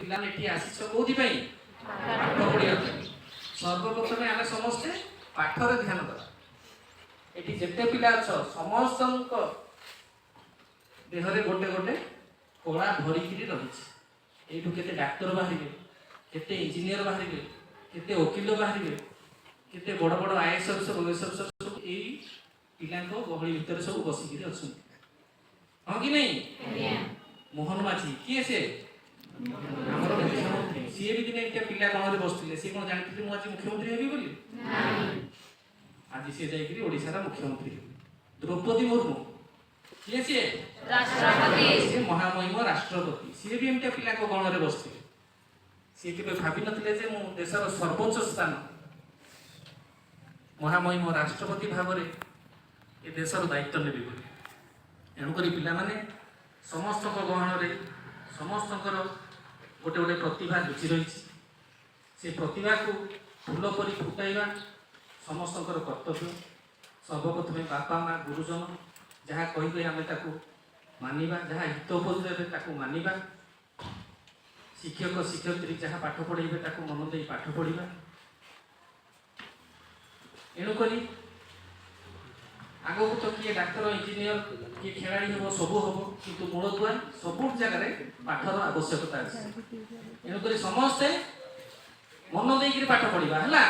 ପିଲାମାନେ ଏଠି ଆସିଛ କୋଉଥିପାଇଁ? ପାଠ ପଢିବା ପାଇଁ। ସର୍ବପ୍ରଥମେ ଆମେ ସମସ୍ତେ ପାଠରେ ଧ୍ୟାନ ଦେବା। ଏଠି ଯେତେ ପିଲା ଅଛ ସମସ୍ତଙ୍କ ଦେହରେ ଗୋଟେ ଗୋଟେ କଳା ଭରିକିରି ରହିଛି। ଏଇଠୁ କେତେ ଡାକ୍ତର ବାହାରିବେ, କେତେ ଇଞ୍ଜିନିୟର ବାହାରିବେ, କେତେ ଓକିଲ ବାହାରିବେ, କେତେ ବଡ଼ ବଡ଼ ଆଇଏଏସ୍ ଅଫିସର ଓଏଏସ୍ ଅଫିସର ସବୁ ଏଇ ପିଲାଙ୍କ ଗହଳି ଭିତରେ ସବୁ ବସିକିରି ଅଛନ୍ତି। ହଁ କି ନାହିଁ? ମୋହନ ମାଝୀ କିଏ ସେ? ଆମର ମୁଖ୍ୟମନ୍ତ୍ରୀ। ସିଏ ବି ଦିନେ ଏତେ ପିଲା ଗଣରେ ବସିଥିଲେ। ସିଏ କ'ଣ ଜାଣିଥିଲେ ମୁଁ ଆଜି ମୁଖ୍ୟମନ୍ତ୍ରୀ ହେବି ବୋଲି? ଆଜି ସିଏ ଯାଇକିରି ଓଡ଼ିଶାର ମୁଖ୍ୟମନ୍ତ୍ରୀ ହେବେ। ଦ୍ରୌପଦୀ ମୁର୍ମୁ କିଏ ସିଏ? ରାଷ୍ଟ୍ରପତି। ସିଏ ମହାମହିମ ରାଷ୍ଟ୍ରପତି। ସିଏ ବି ଏମିତିଆ ପିଲାଙ୍କ ଗଣରେ ବସିଥିଲେ। ସିଏ କେବେ ଭାବିନଥିଲେ ଯେ ମୁଁ ଦେଶର ସର୍ବୋଚ୍ଚ ସ୍ଥାନ ମହାମହିମ ରାଷ୍ଟ୍ରପତି ଭାବରେ ଏ ଦେଶର ଦାୟିତ୍ୱ ନେବି ବୋଲି। ଏଣୁକରି ପିଲାମାନେ ସମସ୍ତଙ୍କ ଗହଣରେ ସମସ୍ତଙ୍କର ଗୋଟେ ଗୋଟେ ପ୍ରତିଭା ଲୁଚି ରହିଛି। ସେ ପ୍ରତିଭାକୁ ଫୁଲ ପରି ଫୁଟାଇବା ସମସ୍ତଙ୍କର କର୍ତ୍ତବ୍ୟ। ସର୍ବପ୍ରଥମେ ବାପା ମା ଗୁରୁଜନ ଯାହା କହିବେ ଆମେ ତାକୁ ମାନିବା, ଯାହା ହିତୋପଦେଶ ଦେବେ ତାକୁ ମାନିବା। ଶିକ୍ଷକ ଶିକ୍ଷୟିତ୍ରୀ ଯାହା ପାଠ ପଢ଼େଇବେ ତାକୁ ମନ ଦେଇ ପାଠ ପଢ଼ିବା। ଏଣୁକରି ଆଗକୁ ତ କିଏ ଡାକ୍ତର ଇଞ୍ଜିନିୟର କିଏ ଖେଳାଳି ହେବ, ସବୁ ହେବ, କିନ୍ତୁ ମୂଳଦୁଆ ସବୁ ଜାଗାରେ ପାଠର ଆବଶ୍ୟକତା ଅଛି। ଏଣୁକରି ସମସ୍ତେ ମନ ଦେଇକିରି ପାଠ ପଢ଼ିବା ହେଲା।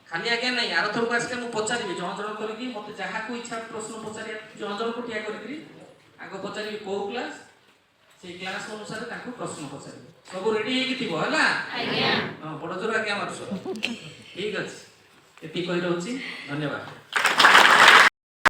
ଖାଲି ଆଜ୍ଞା ନାହିଁ, ଆରଥରକୁ ଆସିଲେ ମୁଁ ପଚାରିବି ଜଣ ଜଣ କରିକି, ମୋତେ ଯାହାକୁ ଇଚ୍ଛା ପ୍ରଶ୍ନ ପଚାରିବା ଜଣ ଜଣକୁ ଠିଆ କରିକିରି ଆଗ ପଚାରିବି କୋଉ କ୍ଲାସ୍, ସେଇ କ୍ଲାସ୍ ଅନୁସାରେ ତାଙ୍କୁ ପ୍ରଶ୍ନ ପଚାରିବି। ସବୁ ରେଡି ହେଇକି ଥିବ ହେଲା। ହଁ, ବଡ଼ ଜୋର ଆଜ୍ଞା ମାରୁଛ। ଠିକ୍ ଅଛି, ଏତିକି କହି ରହୁଛି। ଧନ୍ୟବାଦ।